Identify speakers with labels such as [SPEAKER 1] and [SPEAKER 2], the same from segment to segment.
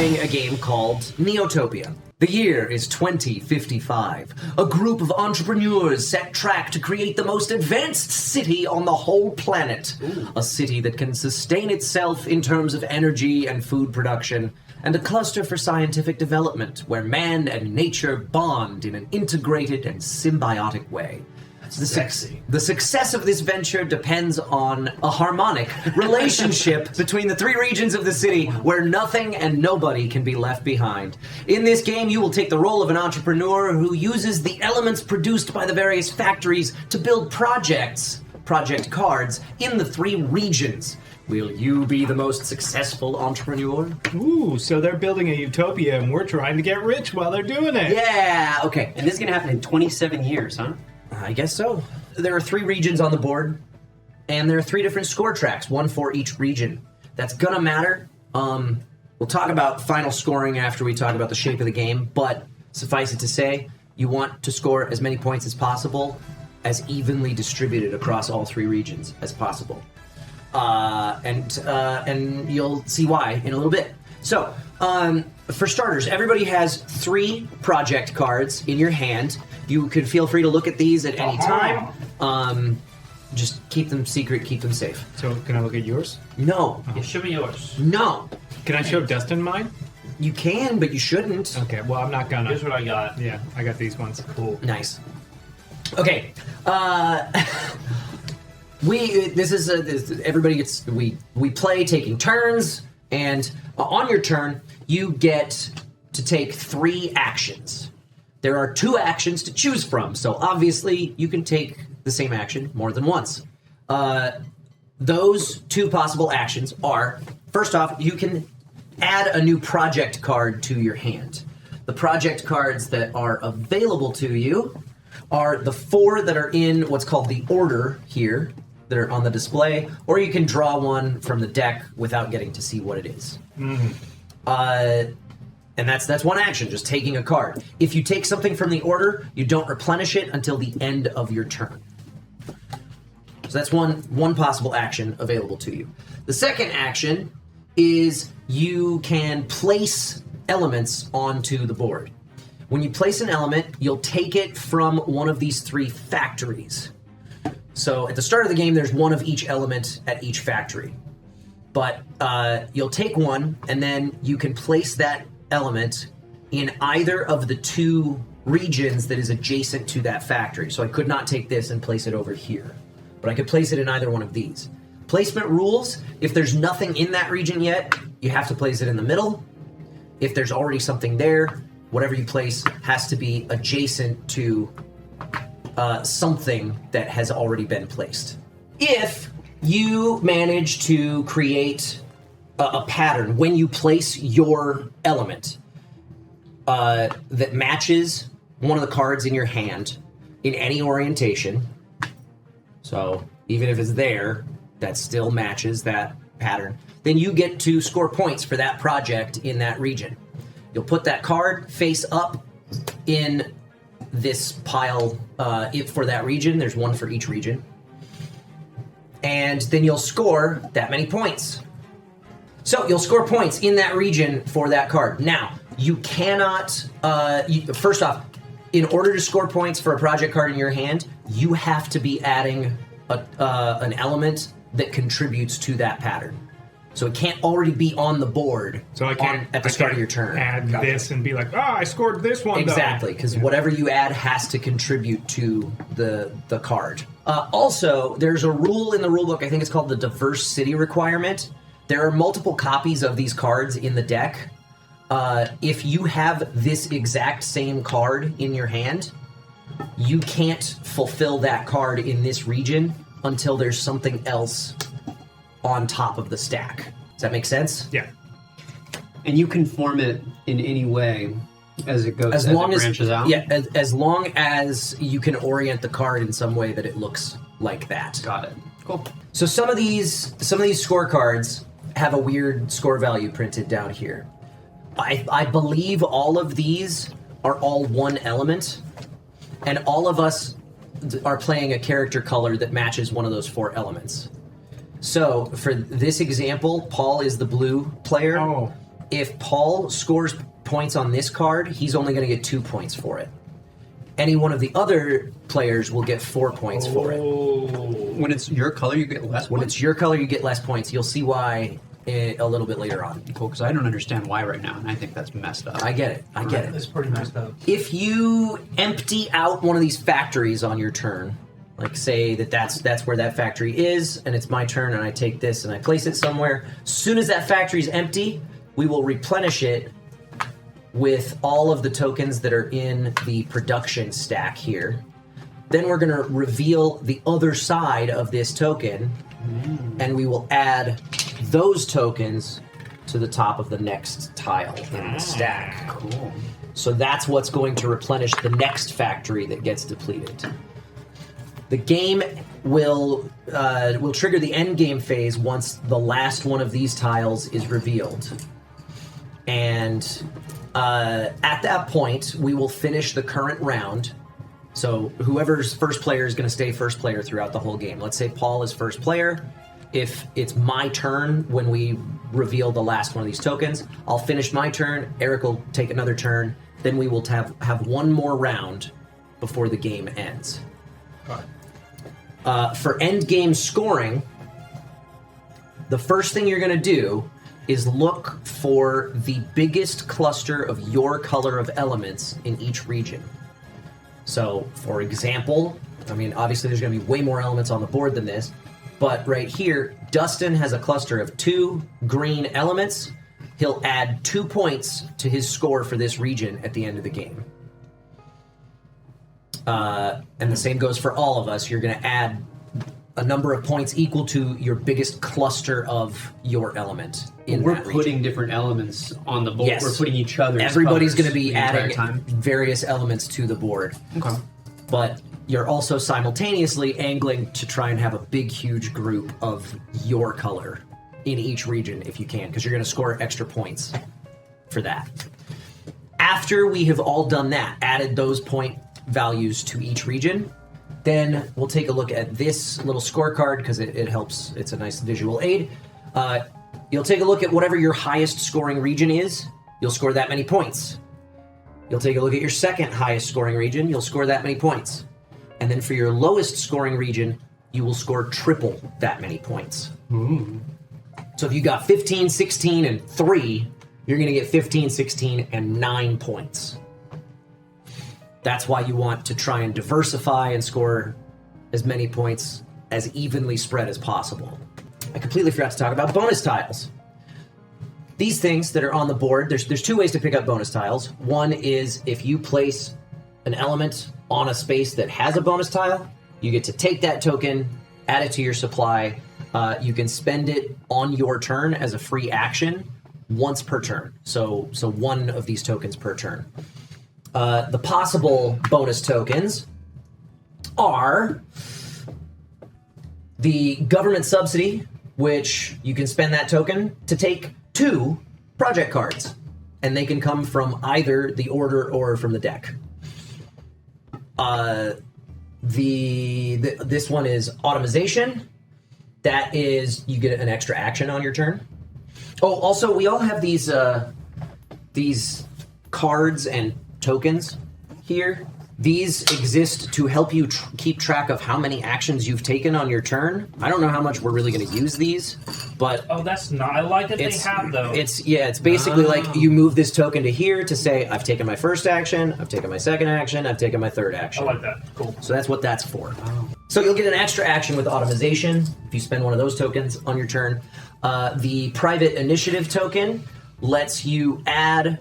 [SPEAKER 1] playing a game called Neotopia. The year is 2055. A group of entrepreneurs set track to create the most advanced city on the whole planet. Ooh. A city that can sustain itself in terms of energy and food production, and a cluster for scientific development where man and nature bond in an integrated and symbiotic way. The success of this venture depends on a harmonic relationship between the three regions of the city where nothing and nobody can be left behind. In this game, you will take the role of an entrepreneur who uses the elements produced by the various factories to build project cards, in the three regions. Will you be the most successful entrepreneur?
[SPEAKER 2] Ooh, so they're building a utopia and we're trying to get rich while they're doing it.
[SPEAKER 1] Yeah, okay.
[SPEAKER 3] And this is going to happen in 27 years, huh?
[SPEAKER 1] I guess so. There are three regions on the board, and there are three different score tracks, one for each region. That's gonna matter. We'll talk about final scoring after we talk about the shape of the game, but suffice it to say, you want to score as many points as possible, as evenly distributed across all three regions as possible. And you'll see why in a little bit. So, for starters, everybody has 3 project cards in your hand. You can feel free to look at these at any time. Just keep them secret, keep them safe.
[SPEAKER 2] So, can I look at yours?
[SPEAKER 1] No.
[SPEAKER 3] Yeah, show me yours.
[SPEAKER 1] No.
[SPEAKER 2] Can I show Dustin mine?
[SPEAKER 1] You can, but you shouldn't.
[SPEAKER 2] Okay, well, I'm not gonna.
[SPEAKER 3] Here's what I got.
[SPEAKER 2] Yeah, I got these ones. Cool.
[SPEAKER 1] Nice. Okay. We play taking turns, and on your turn, you get to take 3 actions. There are 2 actions to choose from, so obviously you can take the same action more than once. Those 2 possible actions are, first off, you can add a new project card to your hand. The project cards that are available to you are the 4 that are in what's called the order here, that are on the display, or you can draw one from the deck without getting to see what it is. Mm-hmm. And that's one action, just taking a card. If you take something from the order, you don't replenish it until the end of your turn. So that's one possible action available to you. The second action is you can place elements onto the board. When you place an element, you'll take it from one of these 3 factories. So at the start of the game, there's one of each element at each factory. But you'll take one, and then you can place that element in either of the 2 regions that is adjacent to that factory. So I could not take this and place it over here, but I could place it in either one of these. Placement rules: if there's nothing in that region yet, you have to place it in the middle. If there's already something there, whatever you place has to be adjacent to something that has already been placed. If you manage to create a pattern when you place your element that matches one of the cards in your hand in any orientation, so even if it's there, that still matches that pattern, then you get to score points for that project in that region. You'll put that card face up in this pile for that region. There's one for each region. And then you'll score that many points. So you'll score points in that region for that card. Now, you cannot, first off, in order to score points for a project card in your hand, you have to be adding an element that contributes to that pattern. So it can't already be on the board
[SPEAKER 2] so I can't,
[SPEAKER 1] at the start of your turn.
[SPEAKER 2] Add this and be like, I scored this one.
[SPEAKER 1] Exactly, because whatever you add has to contribute to the card. Also, there's a rule in the rulebook, I think it's called the diverse city requirement. There are multiple copies of these cards in the deck. If you have this exact same card in your hand, you can't fulfill that card in this region until there's something else on top of the stack. Does that make sense?
[SPEAKER 2] Yeah.
[SPEAKER 3] And you can form it in any way as it goes, as it branches out?
[SPEAKER 1] Yeah, as long as you can orient the card in some way that it looks like that.
[SPEAKER 3] Got it. Cool.
[SPEAKER 1] So some of these scorecards have a weird score value printed down here. I believe all of these are all one element, and all of us are playing a character color that matches one of those 4 elements. So, for this example, Paul is the blue player.
[SPEAKER 2] Oh.
[SPEAKER 1] if Paul scores points on this card, he's only going to get 2 points for it. Any one of the other players will get 4 points for it.
[SPEAKER 3] When it's your color, you get less points?
[SPEAKER 1] When it's your color, you get less points. You'll see why a little bit later on.
[SPEAKER 3] Cool, because I don't understand why right now, and I think that's messed up.
[SPEAKER 1] I get it.
[SPEAKER 4] It's pretty messed up.
[SPEAKER 1] If you empty out one of these factories on your turn, like say that's where that factory is, and it's my turn, and I take this and I place it somewhere, as soon as that factory is empty, we will replenish it with all of the tokens that are in the production stack here. Then we're going to reveal the other side of this token, and we will add those tokens to the top of the next tile in the stack.
[SPEAKER 3] Cool.
[SPEAKER 1] So that's what's going to replenish the next factory that gets depleted. The game will trigger the end game phase once the last one of these tiles is revealed. And at that point, we will finish the current round. So whoever's first player is going to stay first player throughout the whole game. Let's say Paul is first player. If it's my turn when we reveal the last one of these tokens, I'll finish my turn, Eric will take another turn, then we will have one more round before the game ends. For end game scoring, the first thing you're going to do is look for the biggest cluster of your color of elements in each region. So, for example, I mean, obviously there's going to be way more elements on the board than this, but right here, Dustin has a cluster of 2 green elements. He'll add 2 points to his score for this region at the end of the game. And the same goes for all of us. You're going to add a number of points equal to your biggest cluster of your element in
[SPEAKER 3] We're
[SPEAKER 1] that
[SPEAKER 3] putting
[SPEAKER 1] region.
[SPEAKER 3] different elements on the board.
[SPEAKER 1] Yes.
[SPEAKER 3] We're putting each other's
[SPEAKER 1] Everybody's going to
[SPEAKER 3] colors
[SPEAKER 1] be
[SPEAKER 3] the entire
[SPEAKER 1] adding
[SPEAKER 3] time.
[SPEAKER 1] various elements to the board.
[SPEAKER 3] Okay.
[SPEAKER 1] But you're also simultaneously angling to try and have a big, huge group of your color in each region if you can, because you're going to score extra points for that. After we have all done that, added those point values to each region, then we'll take a look at this little scorecard because it helps. It's a nice visual aid. You'll take a look at whatever your highest scoring region is. You'll score that many points. You'll take a look at your second highest scoring region. You'll score that many points. And then for your lowest scoring region, you will score triple that many points. So if you got 15, 16, and 3, you're going to get 15, 16, and 9 points. That's why you want to try and diversify and score as many points as evenly spread as possible. I completely forgot to talk about bonus tiles. These things that are on the board, there's 2 ways to pick up bonus tiles. One is if you place an element on a space that has a bonus tile, you get to take that token, add it to your supply. You can spend it on your turn as a free action once per turn. So 1 of these tokens per turn. The possible bonus tokens are the government subsidy, which you can spend that token to take 2 project cards, and they can come from either the order or from the deck. This one is automation. That is, you get an extra action on your turn. Oh, also, we all have these cards and tokens here. These exist to help you keep track of how many actions you've taken on your turn. I don't know how much we're really going to use these, but
[SPEAKER 4] that's not. I like that they have those.
[SPEAKER 1] It's basically like you move this token to here to say I've taken my first action, I've taken my second action, I've taken my third action.
[SPEAKER 4] I like that. Cool.
[SPEAKER 1] So that's what that's for. So you'll get an extra action with automation if you spend one of those tokens on your turn. The private initiative token lets you add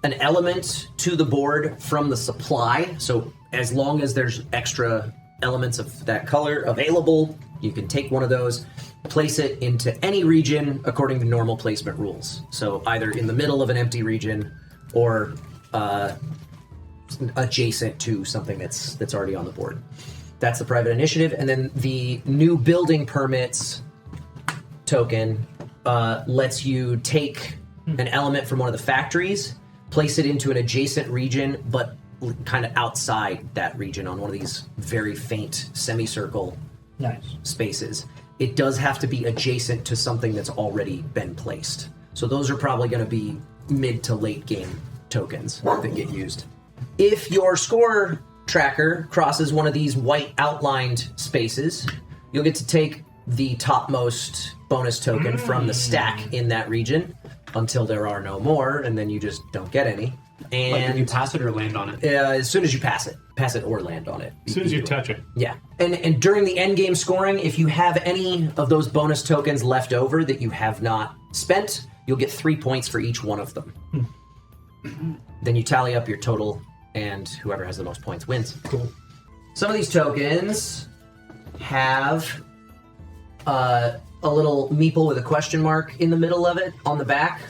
[SPEAKER 1] an element to the board from the supply. So as long as there's extra elements of that color available, you can take one of those, place it into any region according to normal placement rules. So either in the middle of an empty region or adjacent to something that's already on the board. That's the private initiative. And then the new building permits token lets you take an element from one of the factories, place it into an adjacent region, but kind of outside that region on one of these very faint semicircle spaces. It does have to be adjacent to something that's already been placed. So those are probably going to be mid to late game tokens that get used. If your score tracker crosses one of these white outlined spaces, you'll get to take the topmost bonus token from the stack in that region until there are no more, and then you just don't get any. And
[SPEAKER 3] like if you pass it or land on it?
[SPEAKER 1] As soon as you pass it or land on it.
[SPEAKER 2] As soon as you touch it.
[SPEAKER 1] Yeah. And during the end game scoring, if you have any of those bonus tokens left over that you have not spent, you'll get 3 points for each one of them. Then you tally up your total, and whoever has the most points wins.
[SPEAKER 2] Cool.
[SPEAKER 1] Some of these tokens have a little meeple with a question mark in the middle of it on the back.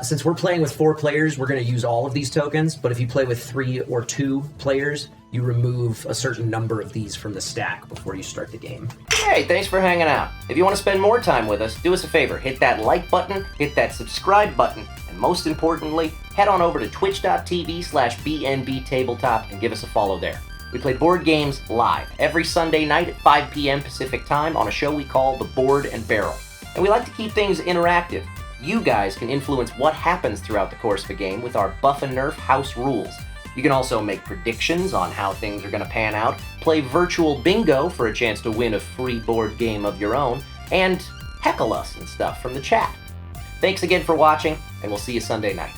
[SPEAKER 1] Since we're playing with 4 players, we're going to use all of these tokens, but if you play with 3 or 2 players, you remove a certain number of these from the stack before you start the game.
[SPEAKER 5] Hey, thanks for hanging out. If you want to spend more time with us, do us a favor. Hit that like button, hit that subscribe button, and most importantly, head on over to twitch.tv/BNB Tabletop and give us a follow there. We play board games live every Sunday night at 5 p.m. Pacific time on a show we call The Board and Barrel. And we like to keep things interactive. You guys can influence what happens throughout the course of a game with our Buff and Nerf house rules. You can also make predictions on how things are going to pan out, play virtual bingo for a chance to win a free board game of your own, and heckle us and stuff from the chat. Thanks again for watching, and we'll see you Sunday night.